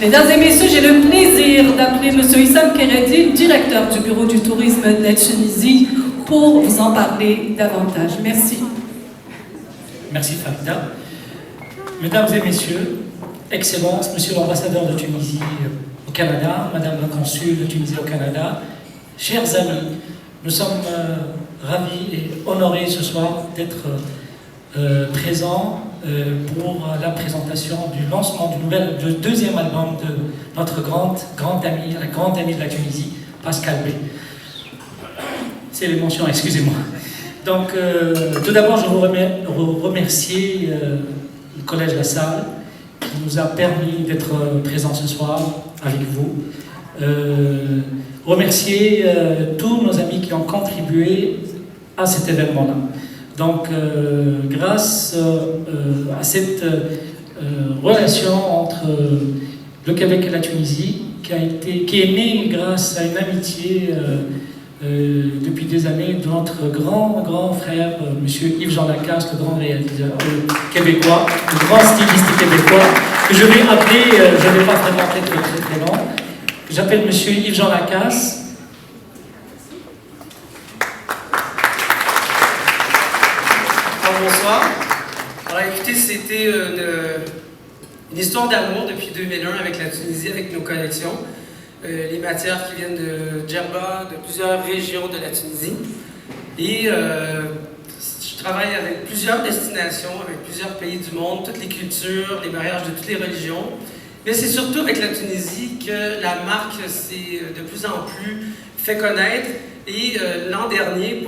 Mesdames et messieurs, j'ai le plaisir d'appeler M. Issam Keredi, directeur du Bureau du tourisme de la Tunisie, pour vous en parler davantage. Merci. Merci Farida. Mesdames et messieurs, Excellences, Monsieur l'ambassadeur de Tunisie au Canada, Madame la consul de Tunisie au Canada, chers amis, nous sommes ravis et honorés ce soir d'être présents pour la présentation du lancement du deuxième album de notre grande amie, la grande amie de la Tunisie, Pascal B. C'est l'émotion, excusez-moi. Donc, tout d'abord, je vous remercier le Collège La Salle qui nous a permis d'être présents ce soir avec vous. Remercier tous nos amis qui ont contribué à cet événement-là. Donc, grâce à cette relation entre le Québec et la Tunisie, qui est née grâce à une amitié depuis des années de notre grand frère, M. Yves-Jean Lacasse, le grand réalisateur québécois, le grand styliste québécois, que je vais appeler, je ne vais pas vraiment être très long, j'appelle M. Yves-Jean Lacasse. Bonsoir. Alors écoutez, c'était une histoire d'amour depuis 2001 avec la Tunisie, avec nos collections. Les matières qui viennent de Djerba, de plusieurs régions de la Tunisie. Et je travaille avec plusieurs destinations, avec plusieurs pays du monde, toutes les cultures, les mariages de toutes les religions. Mais c'est surtout avec la Tunisie que la marque s'est de plus en plus fait connaître. Et l'an dernier,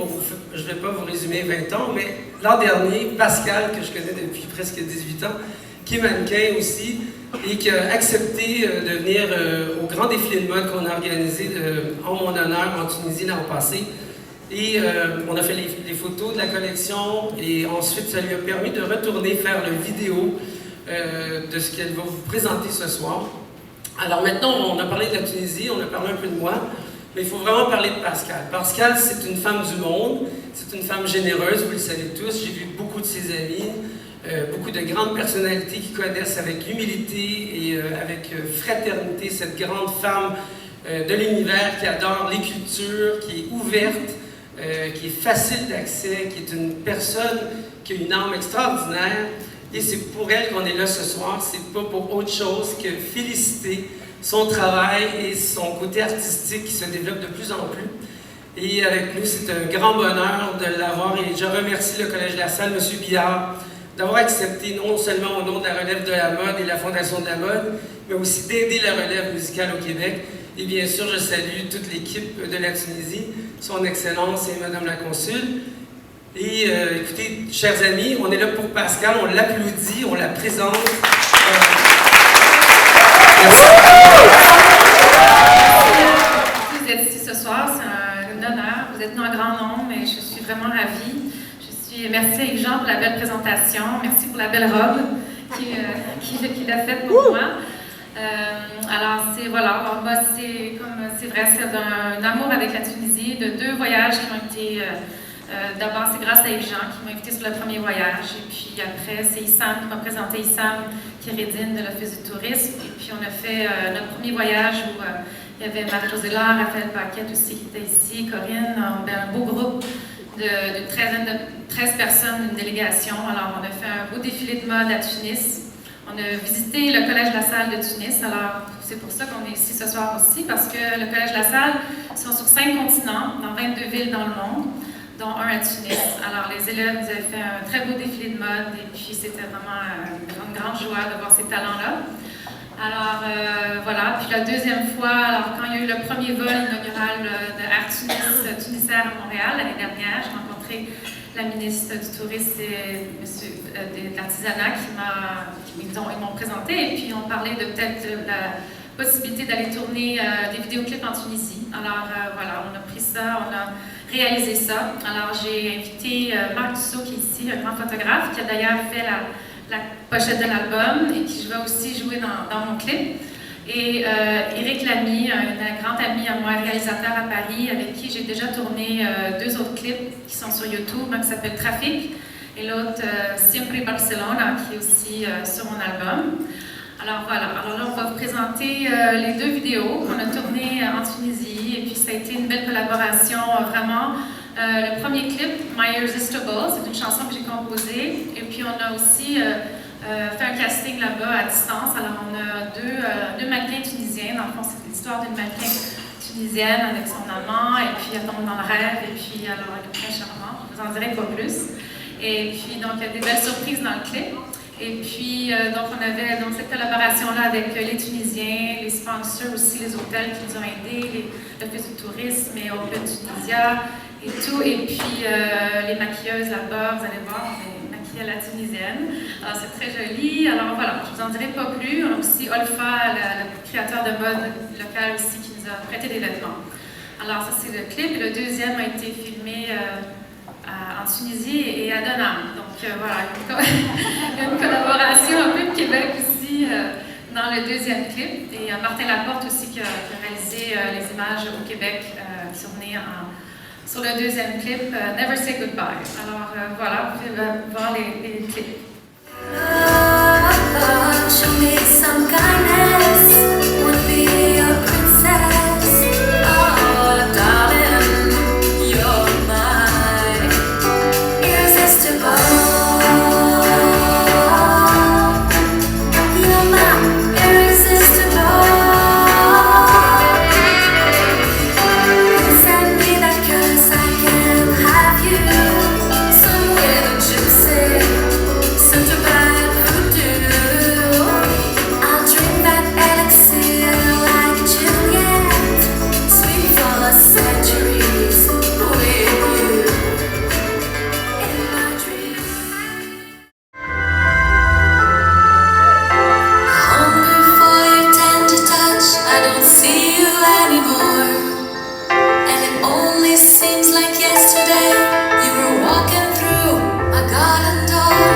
je ne vais pas vous résumer 20 ans, mais l'an dernier, Pascal, que je connais depuis presque 18 ans, qui est mannequin aussi, et qui a accepté de venir au grand défilé de mode qu'on a organisé en mon honneur en Tunisie l'an passé. Et on a fait les photos de la collection, et ensuite ça lui a permis de retourner faire le vidéo de ce qu'elle va vous présenter ce soir. Alors maintenant, on a parlé de la Tunisie, on a parlé un peu de moi, mais il faut vraiment parler de Pascal. Pascal, c'est une femme du monde, c'est une femme généreuse, vous le savez tous, j'ai vu beaucoup de ses amis, beaucoup de grandes personnalités qui connaissent avec humilité et avec fraternité cette grande femme de l'univers qui adore les cultures, qui est ouverte, qui est facile d'accès, qui est une personne qui a une âme extraordinaire. Et c'est pour elle qu'on est là ce soir, c'est pas pour autre chose que féliciter son travail et son côté artistique qui se développe de plus en plus. Et avec nous, c'est un grand bonheur de l'avoir et je remercie le Collège de la Salle, M. Billard, d'avoir accepté non seulement au nom de la relève de la mode et la Fondation de la mode, mais aussi d'aider la relève musicale au Québec. Et bien sûr, je salue toute l'équipe de la Tunisie, son Excellence et Madame la Consul. Et écoutez, chers amis, on est là pour Pascal, on l'applaudit, on la présente. Merci. Vous êtes ici ce soir, c'est un honneur. Vous êtes nous en grand nombre et je suis vraiment ravie. Merci à Yves-Jean pour la belle présentation. Merci pour la belle robe qu'il a faite pour moi. Alors, c'est vrai, c'est un amour avec la Tunisie, de 2 voyages qui ont été. D'abord, c'est grâce à Yves-Jean qui m'a invité sur le premier voyage. Et puis après, c'est Issam qui m'a présenté Issam Kérédine de l'Office du tourisme. Et puis on a fait notre premier voyage où il y avait Marie-Josée Laure, Raphaël Paquette aussi qui était ici, Corinne. On avait un beau groupe de 13 personnes, une délégation. Alors, on a fait un beau défilé de mode à Tunis. On a visité le Collège La Salle de Tunis. Alors, c'est pour ça qu'on est ici ce soir aussi, parce que le Collège La Salle sont sur 5 continents, dans 22 villes dans le monde, dont un à Tunis. Alors, les élèves nous avaient fait un très beau défilé de mode, et puis c'était vraiment une grande joie de voir ces talents-là. Alors, voilà. Puis la deuxième fois, alors quand il y a eu le premier vol inaugural de Air Tunis, Tunisair à Montréal l'année dernière, j'ai rencontré la ministre du Tourisme et de l'Artisanat ils m'ont présenté et puis on parlait de peut-être la possibilité d'aller tourner des vidéoclips en Tunisie. Alors voilà, on a pris ça, on a réalisé ça. Alors j'ai invité Marc Dussault qui est ici, un grand photographe, qui a d'ailleurs fait la pochette de l'album et qui va aussi jouer dans mon clip. Et Éric Lamy, un grand ami à moi, réalisateur à Paris, avec qui j'ai déjà tourné 2 autres clips qui sont sur YouTube, un qui s'appelle Trafic et l'autre Siempre Barcelona, qui est aussi sur mon album. Alors voilà, alors là on va vous présenter les 2 vidéos qu'on a tournées en Tunisie et puis ça a été une belle collaboration vraiment. Le premier clip, My Irresistible, c'est une chanson que j'ai composée et puis on a aussi fait un casting là-bas à distance. Alors on a deux mannequins tunisiens, dans le fond c'est l'histoire d'une mannequin tunisienne avec son amant et puis elle tombe dans le rêve et puis alors elle est très charmante, je vous en dirai pas plus. Et puis donc il y a des belles surprises dans le clip. Et puis, donc, on avait donc, cette collaboration-là avec les Tunisiens, les sponsors aussi, les hôtels qui nous ont aidés, l'Office du tourisme et Open Tunisia et tout. Et puis, les maquilleuses là-bas, vous allez voir, on est maquillées à la tunisienne. Alors, c'est très joli. Alors, voilà, je vous en dirai pas plus. On a aussi Olfa, le créateur de mode local aussi, qui nous a prêté des vêtements. Alors, ça, c'est le clip. Et le deuxième a été filmé en Tunisie et à Donham. Donc voilà, il y a une collaboration un peu de Québec aussi dans le deuxième clip. Et Martin Laporte aussi qui a réalisé les images au Québec qui sont venues sur le deuxième clip, Never Say Goodbye. Alors voilà, vous pouvez voir les clips. Show me some kindness, would be a princess. Oh, darling, you're mine, irresistible. You're mine, irresistible. You send me that curse, I can have you. Some weird gypsy, sent to bad voodoo. I'll drink that elixir like Juliet, sweet for the centuries with you in my dreams. Hunger for your tender touch, I don't see you anymore. And it only seems like yesterday you were walking through my garden door.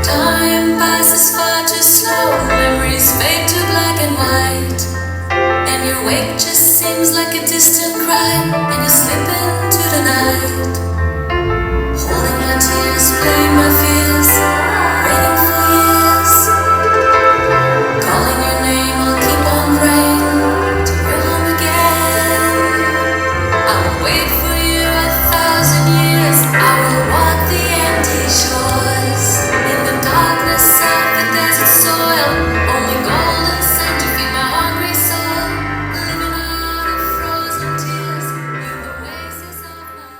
Time passes far too slow, memories fade to black and white. And your wake just seems like a distant cry, and you slip into the night. Holding my tears, playing my fears, waiting for years. Calling your name, I'll keep on praying till you're home again. I will wait for you 1,000 years. I will walk the empty shores in the darkness of the desert soil. Only gold and sand to feed my hungry soul. Living out of frozen tears in the oasis of my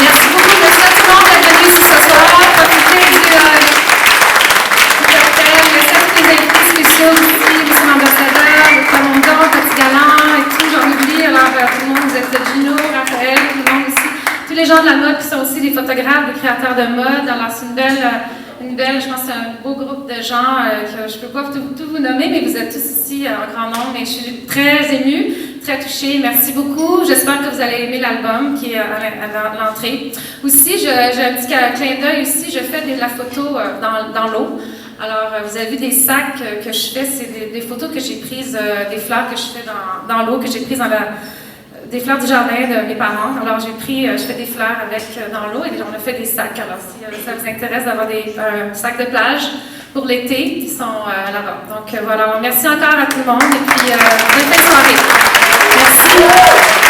Merci beaucoup, merci à tout le monde d'être venu ici ce soir. Profitez du hôtel. Il y a certains invités spéciaux aussi, les ambassadeurs, le commandant, Petit Galant et tout, j'en oublie. Alors, tout le monde, vous êtes Gino, Raphaël, tout le monde aussi. Tous les gens de la mode qui sont aussi des photographes, des créateurs de mode. Alors, c'est une belle, je pense, c'est un beau groupe de gens que je ne peux pas tout vous nommer, mais vous êtes tous ici en grand nombre et je suis très émue, très touchée. Merci beaucoup. J'espère que vous allez aimer l'album qui est à l'entrée. Aussi, j'ai un petit clin d'œil aussi, je fais de la photo dans l'eau. Alors, vous avez vu des sacs que je fais, c'est des photos que j'ai prises, des fleurs que je fais dans l'eau, que j'ai prises des fleurs du jardin de mes parents. Alors, je fais des fleurs dans l'eau et on a fait des sacs. Alors, si ça vous intéresse d'avoir des sacs de plage pour l'été, ils sont là-bas. Donc, voilà. Merci encore à tout le monde et puis bonne fin de soirée. Merci.